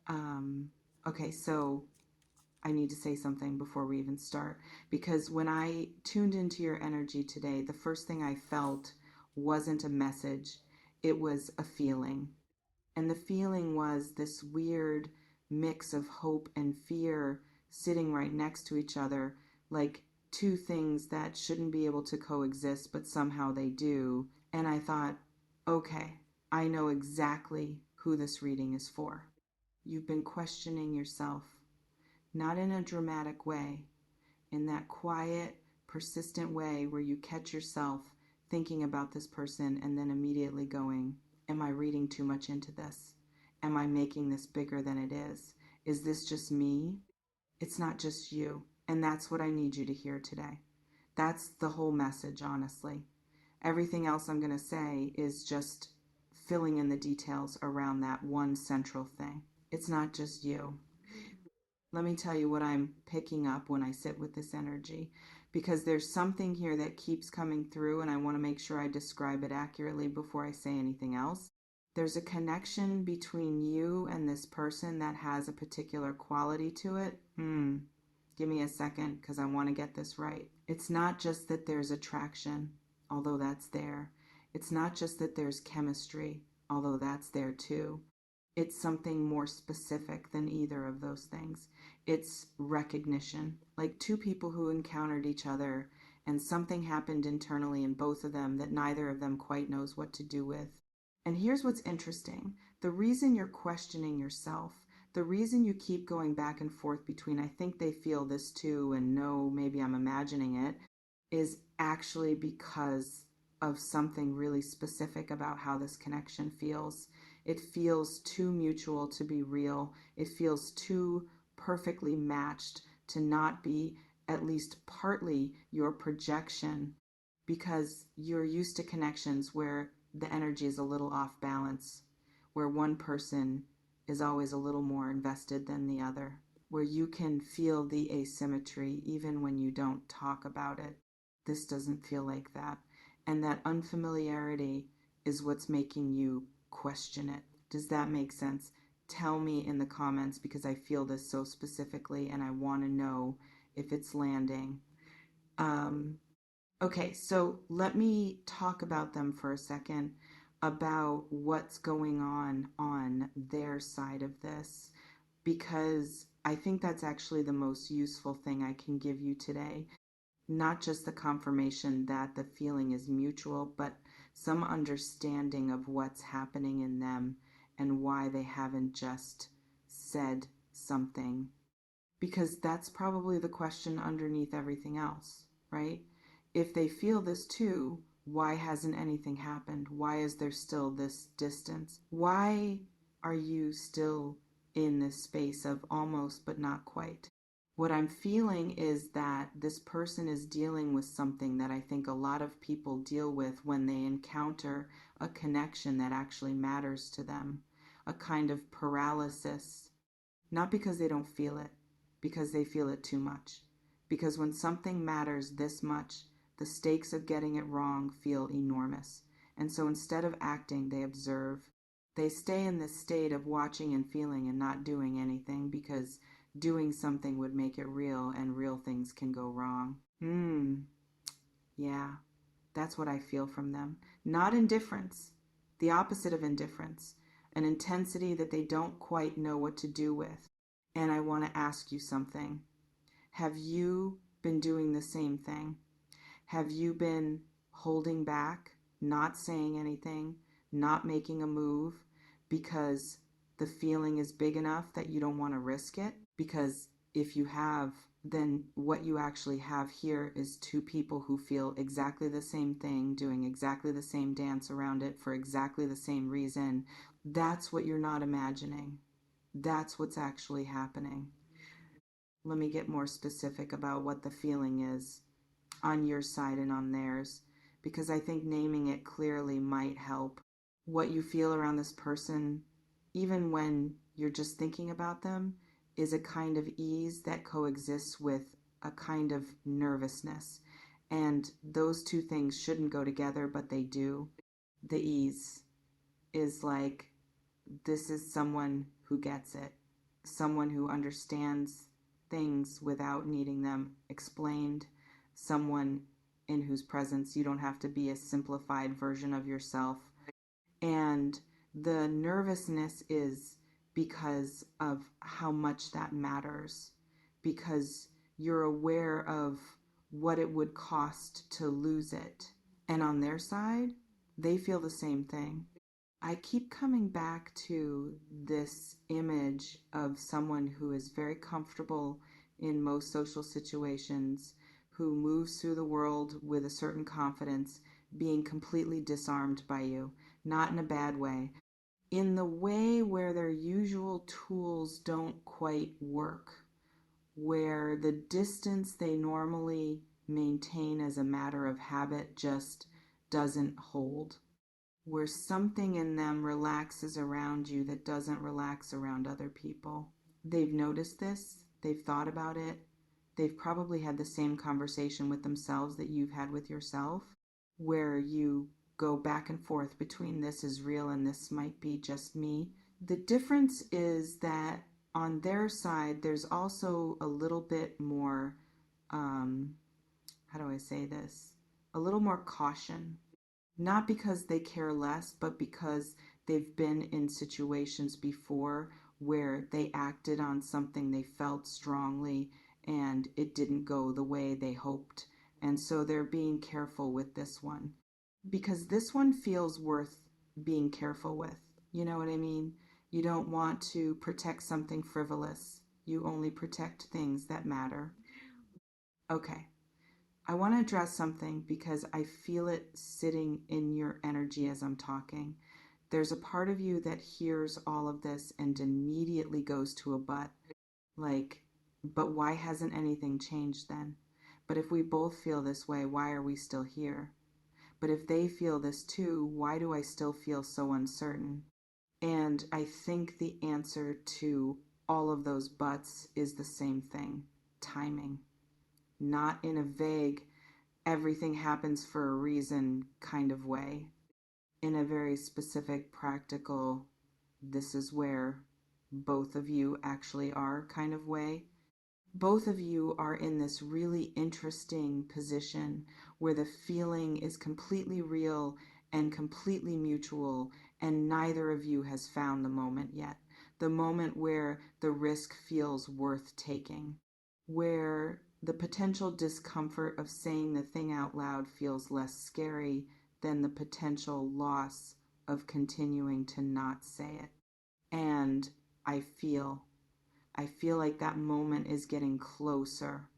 Um, okay, so I need to say something before we even start, because when I tuned into your energy today, the first thing I felt wasn't a message, it was a feeling. And the feeling was this weird mix of hope and fear sitting right next to each other, like two things that shouldn't be able to coexist, but somehow they do. And I thought, okay, I know exactly who this reading is for. You've been questioning yourself, not in a dramatic way, in that quiet, persistent way where you catch yourself thinking about this person and then immediately going, am I reading too much into this? Am I making this bigger than it is? Is this just me? It's not just you. And that's what I need you to hear today. That's the whole message, honestly. Everything else I'm going to say is just filling in the details around that one central thing. It's not just you. Let me tell you what I'm picking up when I sit with this energy, because there's something here that keeps coming through, and I want to make sure I describe it accurately before I say anything else. There's a connection between you and this person that has a particular quality to it. Give me a second because I want to get this right. It's not just that there's attraction, although that's there. It's not just that there's chemistry, although that's there too. It's something more specific than either of those things. It's recognition, like two people who encountered each other and something happened internally in both of them that neither of them quite knows what to do with. And here's what's interesting. The reason you're questioning yourself, the reason you keep going back and forth between I think they feel this too and no, maybe I'm imagining it, is actually because of something really specific about how this connection feels. It feels too mutual to be real. It feels too perfectly matched to not be at least partly your projection, because you're used to connections where the energy is a little off balance, where one person is always a little more invested than the other, where you can feel the asymmetry even when you don't talk about it. This doesn't feel like that. And that unfamiliarity is what's making you question it. Does that make sense? Tell me in the comments, because I feel this so specifically and I want to know if it's landing. Okay, so let me talk about them for a second, about what's going on their side of this, because I think that's actually the most useful thing I can give you today. Not just the confirmation that the feeling is mutual, but some understanding of what's happening in them and why they haven't just said something. Because that's probably the question underneath everything else, right? If they feel this too, why hasn't anything happened? Why is there still this distance? Why are you still in this space of almost but not quite? What I'm feeling is that this person is dealing with something that I think a lot of people deal with when they encounter a connection that actually matters to them, a kind of paralysis, not because they don't feel it, because they feel it too much. Because when something matters this much, the stakes of getting it wrong feel enormous. And so instead of acting, they observe. They stay in this state of watching and feeling and not doing anything, because doing something would make it real, and real things can go wrong. Yeah, that's what I feel from them. Not indifference, the opposite of indifference, an intensity that they don't quite know what to do with. And I want to ask you something. Have you been doing the same thing? Have you been holding back, not saying anything, not making a move because the feeling is big enough that you don't want to risk it? Because if you have, then what you actually have here is two people who feel exactly the same thing, doing exactly the same dance around it for exactly the same reason. That's what you're not imagining. That's what's actually happening. Let me get more specific about what the feeling is on your side and on theirs, because I think naming it clearly might help. What you feel around this person, even when you're just thinking about them, is a kind of ease that coexists with a kind of nervousness. And those two things shouldn't go together, but they do. The ease is like, this is someone who gets it. someone who understands things without needing them explained, someone in whose presence you don't have to be a simplified version of yourself. And the nervousness is because of how much that matters, because you're aware of what it would cost to lose it. And on their side, they feel the same thing. I keep coming back to this image of someone who is very comfortable in most social situations, who moves through the world with a certain confidence, being completely disarmed by you, not in a bad way, in the way where their usual tools don't quite work, where the distance they normally maintain as a matter of habit just doesn't hold, where something in them relaxes around you that doesn't relax around other people. They've noticed this, they've thought about it, they've probably had the same conversation with themselves that you've had with yourself, where you go back and forth between this is real and this might be just me. The difference is that on their side, there's also a little bit more, how do I say this? A little more caution. Not because they care less, but because they've been in situations before where they acted on something they felt strongly and it didn't go the way they hoped. And so they're being careful with this one because this one feels worth being careful with. You know what I mean? You don't want to protect something frivolous. You only protect things that matter. Okay. I want to address something because I feel it sitting in your energy as I'm talking. There's a part of you that hears all of this and immediately goes to a but. Like, but why hasn't anything changed then? But if we both feel this way, why are we still here? But if they feel this too, why do I still feel so uncertain? And I think the answer to all of those buts is the same thing: timing. Not in a vague, everything happens for a reason kind of way, in a very specific, practical, this is where both of you actually are kind of way. Both of you are in this really interesting position where the feeling is completely real and completely mutual, and neither of you has found the moment yet. The moment where the risk feels worth taking, where the potential discomfort of saying the thing out loud feels less scary than the potential loss of continuing to not say it. And I feel I feel like that moment is getting closer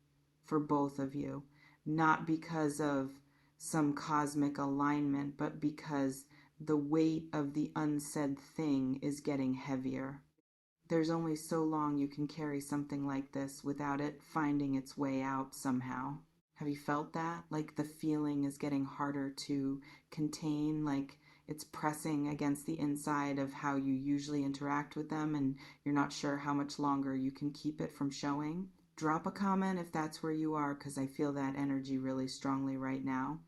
for both of you, not because of some cosmic alignment, but because the weight of the unsaid thing is getting heavier. There's only so long you can carry something like this without it finding its way out somehow. Have you felt that? Like the feeling is getting harder to contain, like it's pressing against the inside of how you usually interact with them, and you're not sure how much longer you can keep it from showing? Drop a comment if that's where you are, because I feel that energy really strongly right now.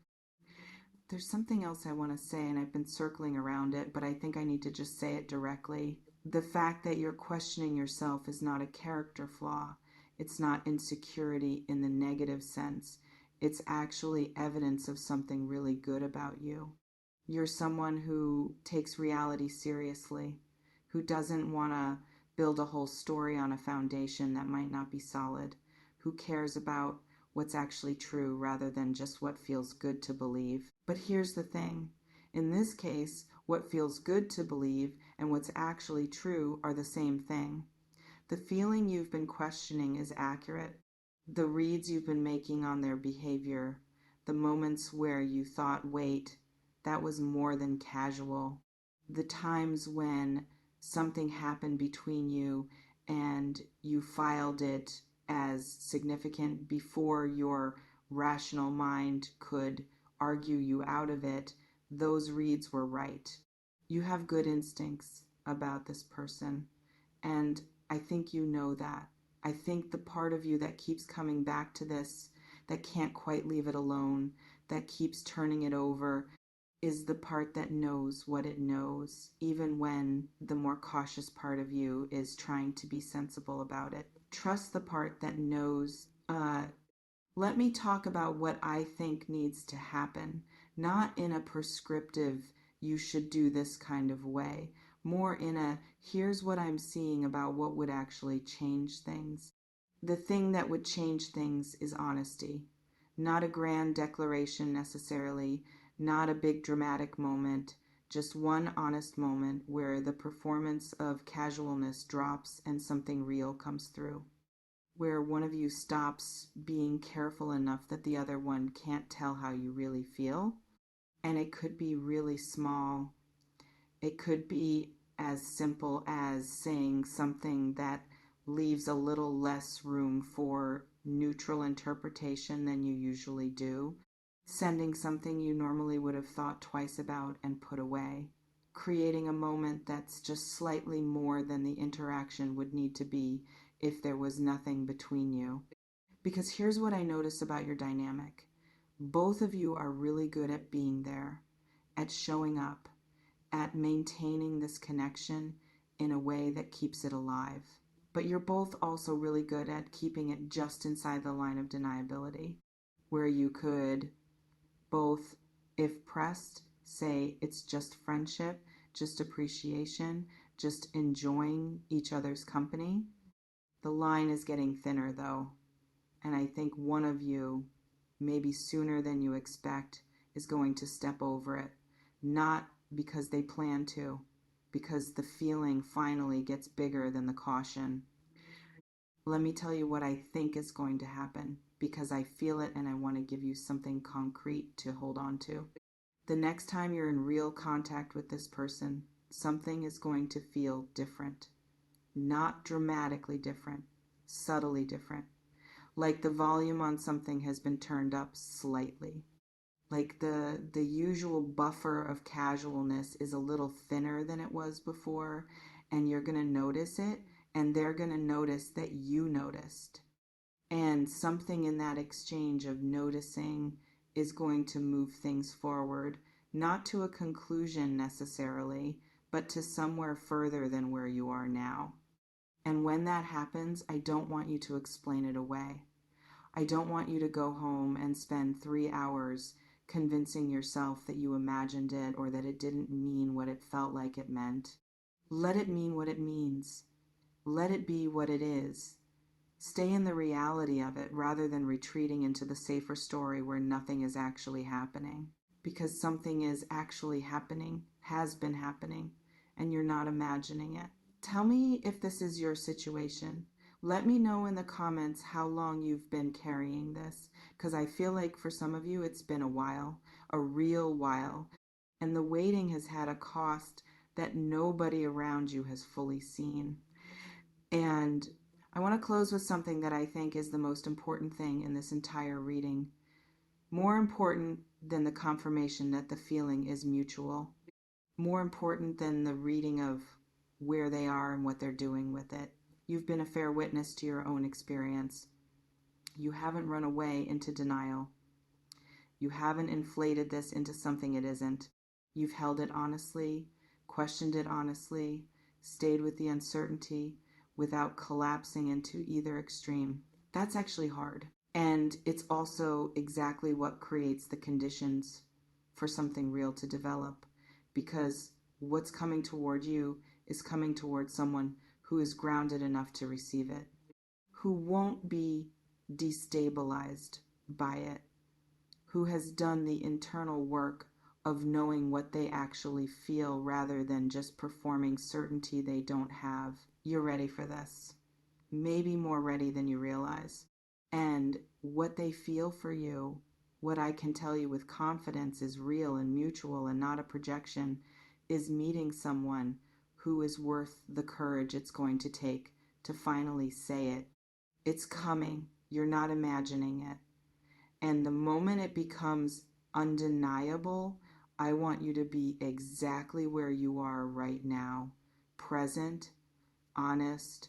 There's something else I want to say, and I've been circling around it, but I think I need to just say it directly. The fact that you're questioning yourself is not a character flaw. It's not insecurity in the negative sense. It's actually evidence of something really good about you. You're someone who takes reality seriously, who doesn't want to build a whole story on a foundation that might not be solid, who cares about what's actually true rather than just what feels good to believe. But here's the thing. In this case, what feels good to believe and what's actually true are the same thing. The feeling you've been questioning is accurate. The reads you've been making on their behavior, the moments where you thought, wait, that was more than casual. The times when something happened between you and you filed it as significant before your rational mind could argue you out of it, those reads were right. You have good instincts about this person, and I think you know that. I think the part of you that keeps coming back to this, that can't quite leave it alone, that keeps turning it over, is the part that knows what it knows, even when the more cautious part of you is trying to be sensible about it. Trust the part that knows, let me talk about what I think needs to happen, not in a prescriptive, you should do this kind of way, more in a, here's what I'm seeing about what would actually change things. The thing that would change things is honesty, not a grand declaration necessarily, not a big dramatic moment, just one honest moment where the performance of casualness drops and something real comes through, where one of you stops being careful enough that the other one can't tell how you really feel. And it could be really small. It could be as simple as saying something that leaves a little less room for neutral interpretation than you usually do, sending something you normally would have thought twice about and put away, creating a moment that's just slightly more than the interaction would need to be if there was nothing between you. Because here's what I notice about your dynamic. Both of you are really good at being there, at showing up, at maintaining this connection in a way that keeps it alive. But you're both also really good at keeping it just inside the line of deniability, where you could both, if pressed, say it's just friendship, just appreciation, just enjoying each other's company. The line is getting thinner though, and I think one of you, maybe sooner than you expect, is going to step over it. Not because they plan to, because the feeling finally gets bigger than the caution. Let me tell you what I think is going to happen, because I feel it and I want to give you something concrete to hold on to. The next time you're in real contact with this person, something is going to feel different. Not dramatically different, subtly different. Like the volume on something has been turned up slightly. Like the usual buffer of casualness is a little thinner than it was before, and you're going to notice it, and they're going to notice that you noticed. And something in that exchange of noticing is going to move things forward, not to a conclusion necessarily, but to somewhere further than where you are now. And when that happens, I don't want you to explain it away. I don't want you to go home and spend 3 hours convincing yourself that you imagined it or that it didn't mean what it felt like it meant. Let it mean what it means. Let it be what it is. Stay in the reality of it rather than retreating into the safer story where nothing is actually happening. Because something is actually happening, has been happening, and you're not imagining it. Tell me if this is your situation. Let me know in the comments how long you've been carrying this, because I feel like for some of you it's been a while, a real while, and the waiting has had a cost that nobody around you has fully seen. And I want to close with something that I think is the most important thing in this entire reading. More important than the confirmation that the feeling is mutual. More important than the reading of where they are and what they're doing with it. You've been a fair witness to your own experience. You haven't run away into denial. You haven't inflated this into something it isn't. You've held it honestly, questioned it honestly, stayed with the uncertainty without collapsing into either extreme. That's actually hard. And it's also exactly what creates the conditions for something real to develop, because what's coming toward you is coming toward someone who is grounded enough to receive it, who won't be destabilized by it, who has done the internal work of knowing what they actually feel rather than just performing certainty they don't have. You're ready for this. Maybe more ready than you realize. And what they feel for you, what I can tell you with confidence is real and mutual and not a projection, is meeting someone who is worth the courage it's going to take to finally say it. It's coming. You're not imagining it. And the moment it becomes undeniable, I want you to be exactly where you are right now. Present, honest,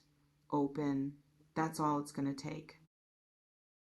open. That's all it's going to take.